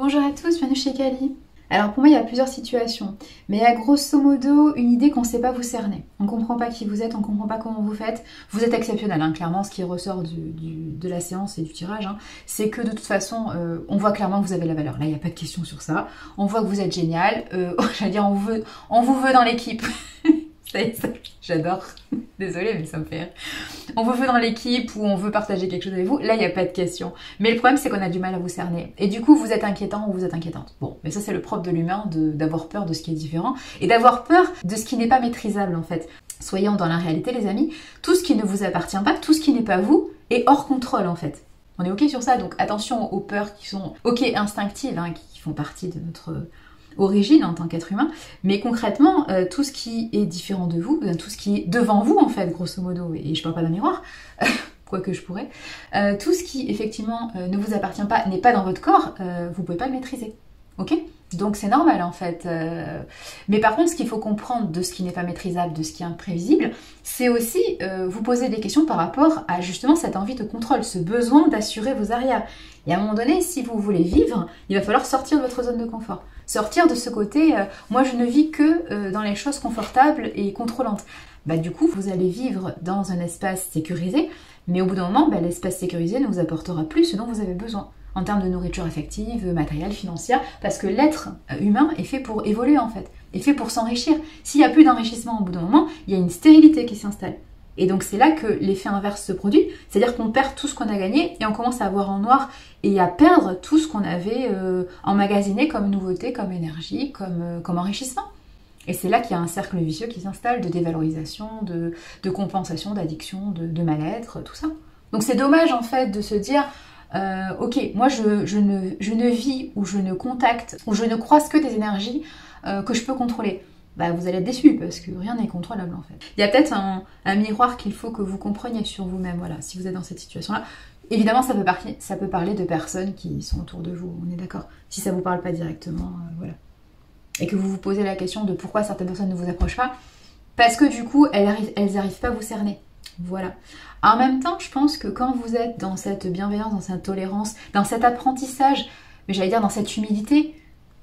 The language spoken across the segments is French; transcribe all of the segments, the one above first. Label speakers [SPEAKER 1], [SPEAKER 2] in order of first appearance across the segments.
[SPEAKER 1] Bonjour à tous, bienvenue chez Kali. Alors pour moi il y a plusieurs situations, mais il y a grosso modo une idée qu'on ne sait pas vous cerner. On ne comprend pas qui vous êtes, on ne comprend pas comment vous faites. Vous êtes exceptionnel, hein, clairement ce qui ressort de la séance et du tirage, hein, c'est que de toute façon on voit clairement que vous avez la valeur. Là il n'y a pas de question sur ça, on voit que vous êtes génial, j'allais dire on vous veut dans l'équipe. Ça, j'adore, désolée mais ça me fait rire. On vous veut dans l'équipe ou on veut partager quelque chose avec vous, là il n'y a pas de question. Mais le problème c'est qu'on a du mal à vous cerner. Et du coup vous êtes inquiétant ou vous êtes inquiétante. Bon, mais ça c'est le propre de l'humain, d'avoir peur de ce qui est différent et d'avoir peur de ce qui n'est pas maîtrisable en fait. Soyons dans la réalité les amis, tout ce qui ne vous appartient pas, tout ce qui n'est pas vous est hors contrôle en fait. On est ok sur ça, donc attention aux peurs qui sont ok instinctives, hein, qui font partie de notre origine en tant qu'être humain, mais concrètement, tout ce qui est différent de vous, tout ce qui est devant vous en fait, grosso modo, et je parle pas d'un miroir, quoique je pourrais, tout ce qui effectivement ne vous appartient pas, n'est pas dans votre corps, vous pouvez pas le maîtriser, ok? Donc c'est normal en fait. Mais par contre, ce qu'il faut comprendre de ce qui n'est pas maîtrisable, de ce qui est imprévisible, c'est aussi vous poser des questions par rapport à justement cette envie de contrôle, ce besoin d'assurer vos arrières. Et à un moment donné, si vous voulez vivre, il va falloir sortir de votre zone de confort. Sortir de ce côté, moi je ne vis que dans les choses confortables et contrôlantes. Bah, du coup, vous allez vivre dans un espace sécurisé, mais au bout d'un moment, l'espace sécurisé ne vous apportera plus ce dont vous avez besoin. En termes de nourriture affective, matérielle, financière, parce que l'être humain est fait pour évoluer en fait, est fait pour s'enrichir. S'il n'y a plus d'enrichissement au bout d'un moment, il y a une stérilité qui s'installe. Et donc c'est là que l'effet inverse se produit, c'est-à-dire qu'on perd tout ce qu'on a gagné et on commence à voir en noir et à perdre tout ce qu'on avait emmagasiné comme nouveauté, comme énergie, comme enrichissement. Et c'est là qu'il y a un cercle vicieux qui s'installe de dévalorisation, de compensation, d'addiction, de mal-être, tout ça. Donc c'est dommage en fait de se dire ok, moi je ne vis ou je ne contacte ou je ne croise que des énergies que je peux contrôler. Bah, vous allez être déçus parce que rien n'est contrôlable en fait. Il y a peut-être un miroir qu'il faut que vous compreniez sur vous-même, voilà, si vous êtes dans cette situation-là. Évidemment, ça peut parler de personnes qui sont autour de vous, on est d'accord. Si ça vous parle pas directement, voilà. Et que vous vous posez la question de pourquoi certaines personnes ne vous approchent pas, parce que du coup, elles n'arrivent pas à vous cerner. Voilà. En même temps, je pense que quand vous êtes dans cette bienveillance, dans cette tolérance, dans cet apprentissage, mais j'allais dire dans cette humilité,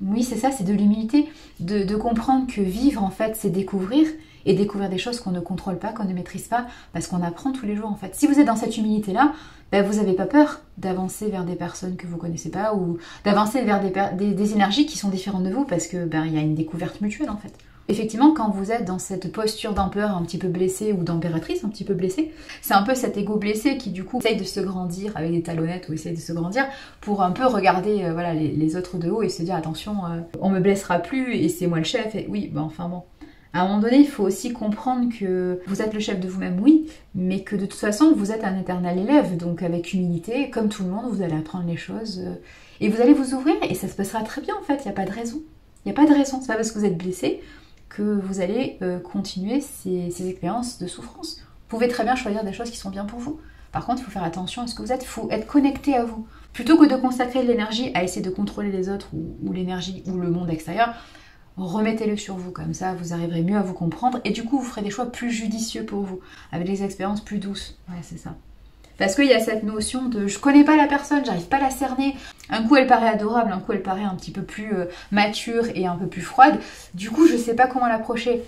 [SPEAKER 1] oui c'est ça, c'est de l'humilité, de comprendre que vivre en fait c'est découvrir, et découvrir des choses qu'on ne contrôle pas, qu'on ne maîtrise pas, parce qu'on apprend tous les jours en fait. Si vous êtes dans cette humilité-là, vous n'avez pas peur d'avancer vers des personnes que vous ne connaissez pas, ou d'avancer vers des énergies qui sont différentes de vous, parce que il y a une découverte mutuelle en fait. Effectivement, quand vous êtes dans cette posture d'empereur un petit peu blessé ou d'impératrice un petit peu blessée, c'est un peu cet ego blessé qui du coup essaye de se grandir avec des talonnettes ou essaye de se grandir pour un peu regarder voilà, les autres de haut et se dire attention, on me blessera plus et c'est moi le chef. Et oui, enfin bon. À un moment donné, il faut aussi comprendre que vous êtes le chef de vous-même, oui, mais que de toute façon, vous êtes un éternel élève. Donc avec humilité, comme tout le monde, vous allez apprendre les choses et vous allez vous ouvrir et ça se passera très bien en fait, il n'y a pas de raison. Il n'y a pas de raison, c'est pas parce que vous êtes blessé que vous allez continuer ces expériences de souffrance. Vous pouvez très bien choisir des choses qui sont bien pour vous. Par contre, il faut faire attention à ce que vous êtes, il faut être connecté à vous. Plutôt que de consacrer de l'énergie à essayer de contrôler les autres ou l'énergie ou le monde extérieur, remettez-le sur vous, comme ça vous arriverez mieux à vous comprendre et du coup vous ferez des choix plus judicieux pour vous, avec des expériences plus douces. Ouais, c'est ça. Parce qu'il y a cette notion de je connais pas la personne, j'arrive pas à la cerner. Un coup elle paraît adorable, un coup elle paraît un petit peu plus mature et un peu plus froide. Du coup je sais pas comment l'approcher.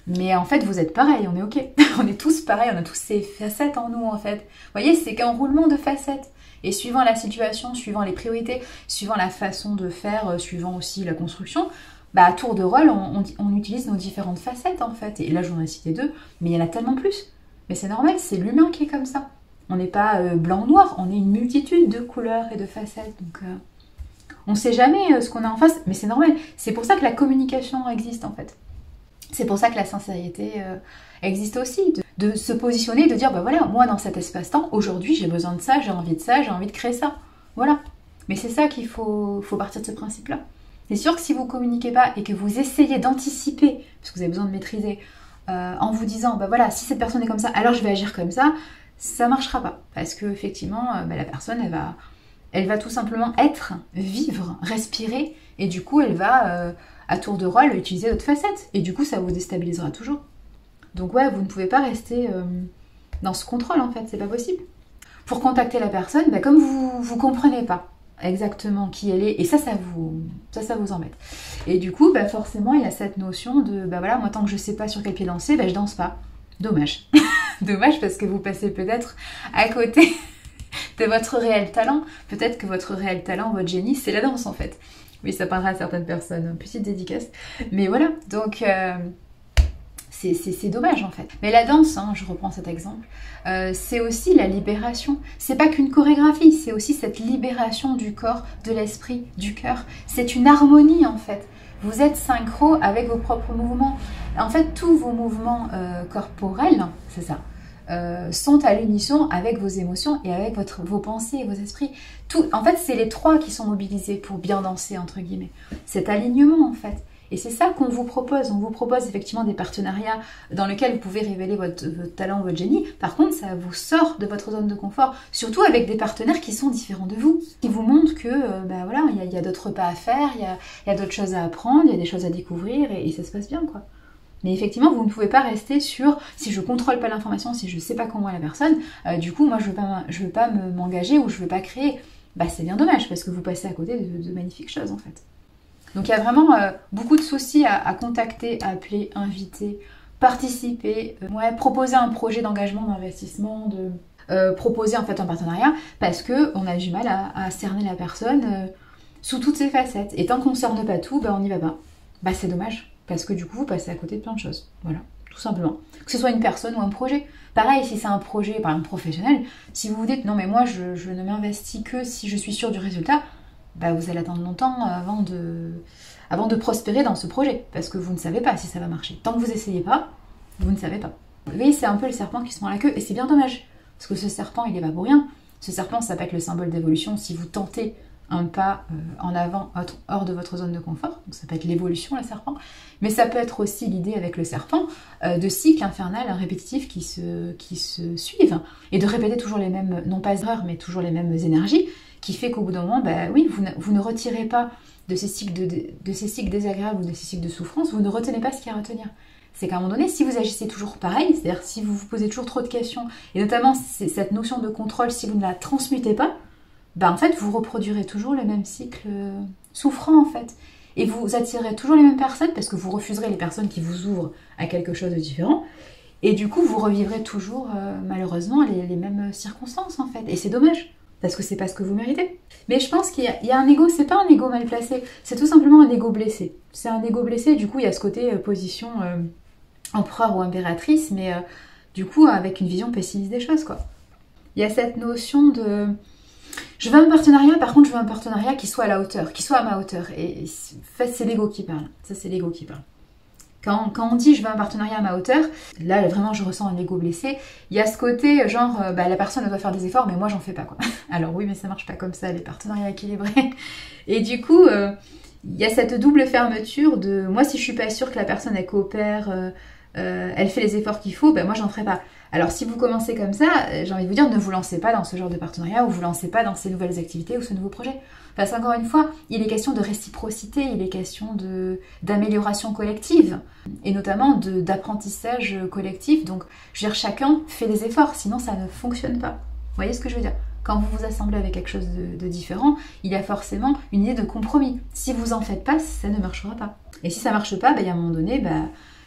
[SPEAKER 1] Mais en fait vous êtes pareil, on est ok. On est tous pareils, on a tous ces facettes en nous en fait. Vous voyez, c'est qu'un roulement de facettes. Et suivant la situation, suivant les priorités, suivant la façon de faire, suivant aussi la construction, à tour de rôle on utilise nos différentes facettes en fait. Et là j'en ai cité deux, mais il y en a tellement plus. Mais c'est normal, c'est l'humain qui est comme ça. On n'est pas blanc ou noir, on est une multitude de couleurs et de facettes. Donc on ne sait jamais ce qu'on a en face, mais c'est normal. C'est pour ça que la communication existe en fait. C'est pour ça que la sincérité existe aussi. De se positionner, de dire, voilà, moi dans cet espace-temps, aujourd'hui j'ai besoin de ça, j'ai envie de créer ça. Voilà. Mais c'est ça qu'il faut partir de ce principe-là. C'est sûr que si vous ne communiquez pas et que vous essayez d'anticiper, parce que vous avez besoin de maîtriser, en vous disant, voilà, si cette personne est comme ça, alors je vais agir comme ça marchera pas. Parce que effectivement, la personne, elle va tout simplement être, vivre, respirer, et du coup, elle va, à tour de rôle, utiliser d'autres facettes. Et du coup, ça vous déstabilisera toujours. Donc ouais, vous ne pouvez pas rester dans ce contrôle, en fait, c'est pas possible. Pour contacter la personne, comme vous comprenez pas, exactement qui elle est, et ça vous embête. Et du coup, bah forcément, il y a cette notion de, bah voilà, moi tant que je sais pas sur quel pied danser, bah je danse pas. Dommage. Dommage parce que vous passez peut-être à côté de votre réel talent. Peut-être que votre réel talent, votre génie, c'est la danse en fait. Oui, ça parlera à certaines personnes, une petite dédicace. Mais voilà, donc c'est dommage en fait. Mais la danse, hein, je reprends cet exemple, c'est aussi la libération. C'est pas qu'une chorégraphie, c'est aussi cette libération du corps, de l'esprit, du cœur. C'est une harmonie en fait. Vous êtes synchro avec vos propres mouvements. En fait, tous vos mouvements corporels, c'est ça, sont à l'unisson avec vos émotions et avec vos pensées et vos esprits. En fait, c'est les trois qui sont mobilisés pour bien danser, entre guillemets. Cet alignement, en fait. Et c'est ça qu'on vous propose. On vous propose effectivement des partenariats dans lesquels vous pouvez révéler votre talent, votre génie. Par contre, ça vous sort de votre zone de confort. Surtout avec des partenaires qui sont différents de vous. Qui vous montrent que, ben voilà, il y a d'autres pas à faire, il y a d'autres choses à apprendre, il y a des choses à découvrir et ça se passe bien, quoi. Mais effectivement, vous ne pouvez pas rester sur si je contrôle pas l'information, si je ne sais pas comment est la personne, du coup, moi, je veux pas m'engager ou je veux pas créer. Bah, c'est bien dommage parce que vous passez à côté de magnifiques choses, en fait. Donc il y a vraiment beaucoup de soucis à contacter, à appeler, inviter, participer, proposer un projet d'engagement, d'investissement, proposer en fait un partenariat, parce qu'on a du mal à cerner la personne sous toutes ses facettes. Et tant qu'on ne cerne pas tout, on n'y va pas. Bah c'est dommage, parce que du coup vous passez à côté de plein de choses. Voilà, tout simplement. Que ce soit une personne ou un projet. Pareil, si c'est un projet, par exemple professionnel, si vous vous dites non mais moi je ne m'investis que si je suis sûre du résultat, bah vous allez attendre longtemps avant de prospérer dans ce projet, parce que vous ne savez pas si ça va marcher. Tant que vous essayez pas, vous ne savez pas. Vous voyez, c'est un peu le serpent qui se prend la queue, et c'est bien dommage, parce que ce serpent, il est pas pour rien. Ce serpent, ça peut être le symbole d'évolution si vous tentez un pas en avant, hors de votre zone de confort, donc ça peut être l'évolution, le serpent, mais ça peut être aussi l'idée avec le serpent de cycles infernal répétitifs qui se suivent, et de répéter toujours les mêmes, non pas erreurs, mais toujours les mêmes énergies, qui fait qu'au bout d'un moment, oui, vous ne retirez pas de ces cycles désagréables ou de ces cycles de souffrance, vous ne retenez pas ce qu'il y a à retenir. C'est qu'à un moment donné, si vous agissez toujours pareil, c'est-à-dire si vous vous posez toujours trop de questions, et notamment cette notion de contrôle, si vous ne la transmutez pas, en fait, vous reproduirez toujours le même cycle souffrant, en fait. Et vous attirerez toujours les mêmes personnes, parce que vous refuserez les personnes qui vous ouvrent à quelque chose de différent, et du coup, vous revivrez toujours, malheureusement, les mêmes circonstances, en fait. Et c'est dommage. Parce que c'est pas ce que vous méritez. Mais je pense qu'il y a un ego, c'est pas un ego mal placé, c'est tout simplement un ego blessé. C'est un ego blessé, du coup il y a ce côté position empereur ou impératrice, mais du coup avec une vision pessimiste des choses, quoi. Il y a cette notion de... Je veux un partenariat, par contre je veux un partenariat qui soit à la hauteur, qui soit à ma hauteur. Et en fait c'est l'ego qui parle, ça c'est l'ego qui parle. Quand on dit je veux un partenariat à ma hauteur, là vraiment je ressens un ego blessé. Il y a ce côté genre la personne doit faire des efforts mais moi j'en fais pas, quoi. Alors oui, mais ça marche pas comme ça les partenariats équilibrés. Et du coup il y a cette double fermeture de moi si je suis pas sûre que la personne elle coopère, elle fait les efforts qu'il faut, moi j'en ferai pas. Alors si vous commencez comme ça, j'ai envie de vous dire, ne vous lancez pas dans ce genre de partenariat ou vous lancez pas dans ces nouvelles activités ou ce nouveau projet. Parce qu'encore une fois, il est question de réciprocité, il est question d'amélioration collective et notamment d'apprentissage collectif. Donc je veux dire, chacun fait des efforts, sinon ça ne fonctionne pas. Vous voyez ce que je veux dire? Quand vous vous assemblez avec quelque chose de différent, il y a forcément une idée de compromis. Si vous en faites pas, ça ne marchera pas. Et si ça marche pas, il y a un moment donné,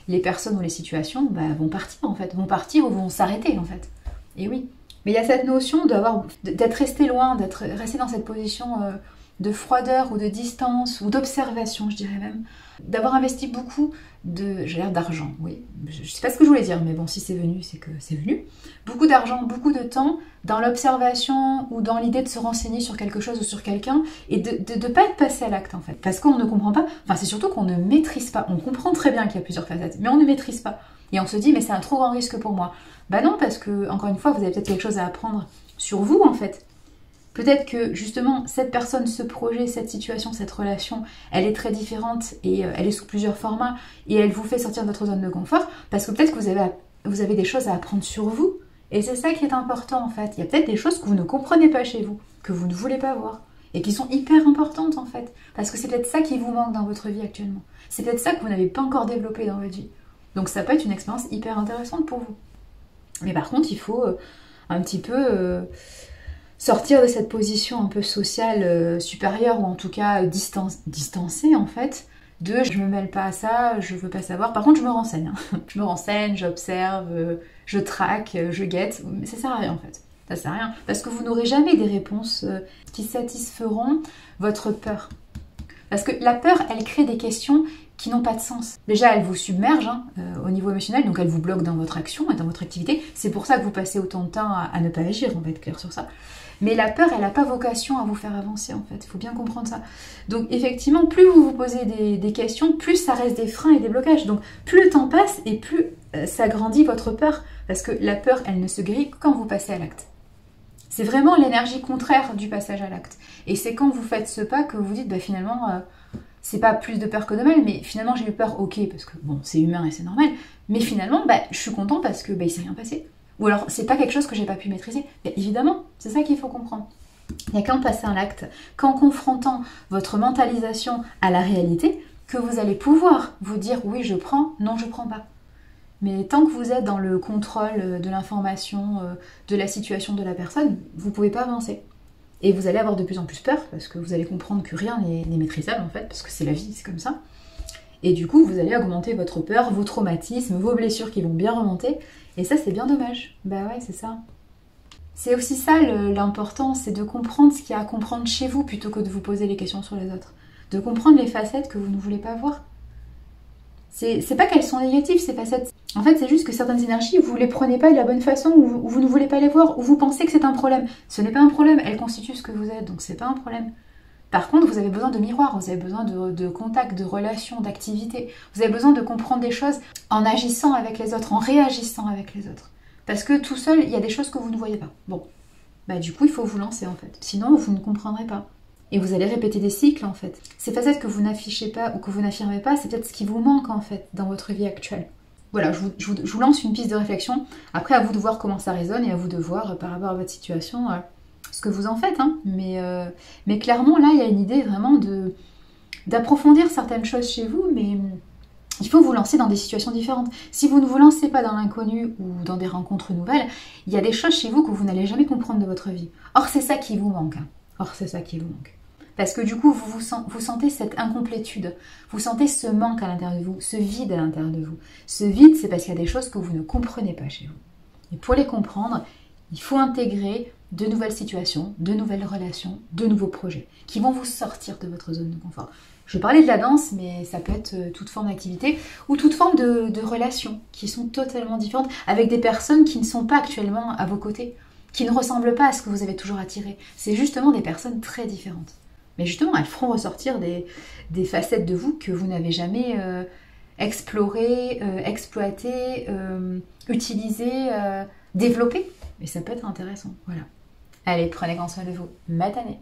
[SPEAKER 1] les personnes ou les situations vont partir en fait, vont partir ou vont s'arrêter en fait. Et oui. Mais il y a cette notion d'être resté loin, d'être resté dans cette position de froideur ou de distance ou d'observation, je dirais même. D'avoir investi beaucoup d'argent, oui. Je sais pas ce que je voulais dire, mais bon, si c'est venu, c'est que c'est venu. Beaucoup d'argent, beaucoup de temps dans l'observation ou dans l'idée de se renseigner sur quelque chose ou sur quelqu'un et de ne pas être passé à l'acte en fait. Parce qu'on ne comprend pas, enfin c'est surtout qu'on ne maîtrise pas. On comprend très bien qu'il y a plusieurs facettes, mais on ne maîtrise pas. Et on se dit, mais c'est un trop grand risque pour moi. Non, parce que, encore une fois, vous avez peut-être quelque chose à apprendre sur vous en fait. Peut-être que justement cette personne, ce projet, cette situation, cette relation, elle est très différente et elle est sous plusieurs formats et elle vous fait sortir de votre zone de confort parce que peut-être que vous avez des choses à apprendre sur vous et c'est ça qui est important en fait. Il y a peut-être des choses que vous ne comprenez pas chez vous, que vous ne voulez pas voir et qui sont hyper importantes en fait parce que c'est peut-être ça qui vous manque dans votre vie actuellement. C'est peut-être ça que vous n'avez pas encore développé dans votre vie. Donc ça peut être une expérience hyper intéressante pour vous. Mais par contre, il faut un petit peu... sortir de cette position un peu sociale supérieure, ou en tout cas distancée en fait, de je me mêle pas à ça, je veux pas savoir. Par contre je me renseigne, hein. Je me renseigne, j'observe, je traque, je guette, mais ça sert à rien en fait. Ça sert à rien, parce que vous n'aurez jamais des réponses qui satisferont votre peur. Parce que la peur, elle crée des questions qui n'ont pas de sens. Déjà, elle vous submerge hein, au niveau émotionnel, donc elle vous bloque dans votre action et dans votre activité. C'est pour ça que vous passez autant de temps à ne pas agir, on va être clair sur ça. Mais la peur, elle n'a pas vocation à vous faire avancer en fait, il faut bien comprendre ça. Donc effectivement, plus vous vous posez des questions, plus ça reste des freins et des blocages. Donc plus le temps passe et plus ça grandit votre peur. Parce que la peur, elle ne se guérit que quand vous passez à l'acte. C'est vraiment l'énergie contraire du passage à l'acte. Et c'est quand vous faites ce pas que vous dites, bah, finalement, c'est pas plus de peur que de mal, mais finalement j'ai eu peur, ok, parce que bon, c'est humain et c'est normal, mais finalement, bah, je suis content parce que bah, il s'est rien passé. Ou alors, c'est pas quelque chose que j'ai pas pu maîtriser. Mais évidemment, c'est ça qu'il faut comprendre. Il n'y a qu'en passant à l'acte, qu'en confrontant votre mentalisation à la réalité, que vous allez pouvoir vous dire, oui, je prends, non, je prends pas. Mais tant que vous êtes dans le contrôle de l'information, de la situation de la personne, vous ne pouvez pas avancer. Et vous allez avoir de plus en plus peur, parce que vous allez comprendre que rien n'est maîtrisable en fait, parce que c'est la vie, c'est comme ça. Et du coup, vous allez augmenter votre peur, vos traumatismes, vos blessures qui vont bien remonter. Et ça, c'est bien dommage. Bah ouais, c'est ça. C'est aussi ça l'important, c'est de comprendre ce qu'il y a à comprendre chez vous, plutôt que de vous poser les questions sur les autres. De comprendre les facettes que vous ne voulez pas voir. C'est pas qu'elles sont négatives, ces facettes. En fait, c'est juste que certaines énergies, vous les prenez pas de la bonne façon, ou vous ne voulez pas les voir, ou vous pensez que c'est un problème. Ce n'est pas un problème, elles constituent ce que vous êtes, donc c'est pas un problème. Par contre, vous avez besoin de miroir, vous avez besoin de contact, de relation, d'activité. Vous avez besoin de comprendre des choses en agissant avec les autres, en réagissant avec les autres. Parce que tout seul, il y a des choses que vous ne voyez pas. Bon, bah du coup, il faut vous lancer en fait. Sinon, vous ne comprendrez pas. Et vous allez répéter des cycles en fait. Ces facettes que vous n'affichez pas ou que vous n'affirmez pas, c'est peut-être ce qui vous manque en fait dans votre vie actuelle. Voilà, je vous lance une piste de réflexion. Après, à vous de voir comment ça résonne et à vous de voir par rapport à votre situation ce que vous en faites. Hein. Mais clairement, là, il y a une idée vraiment d'approfondir certaines choses chez vous, mais il faut vous lancer dans des situations différentes. Si vous ne vous lancez pas dans l'inconnu ou dans des rencontres nouvelles, il y a des choses chez vous que vous n'allez jamais comprendre de votre vie. Or, c'est ça qui vous manque. Hein. Or, c'est ça qui vous manque. Parce que du coup, vous sentez cette incomplétude, vous sentez ce manque à l'intérieur de vous, ce vide à l'intérieur de vous. Ce vide, c'est parce qu'il y a des choses que vous ne comprenez pas chez vous. Et pour les comprendre, il faut intégrer de nouvelles situations, de nouvelles relations, de nouveaux projets qui vont vous sortir de votre zone de confort. Je parlais de la danse, mais ça peut être toute forme d'activité ou toute forme de relations qui sont totalement différentes avec des personnes qui ne sont pas actuellement à vos côtés, qui ne ressemblent pas à ce que vous avez toujours attiré. C'est justement des personnes très différentes. Mais justement, elles feront ressortir des facettes de vous que vous n'avez jamais explorées, exploitées, utilisées, développées. Et ça peut être intéressant. Voilà. Allez, prenez grand soin de vous. Matanée.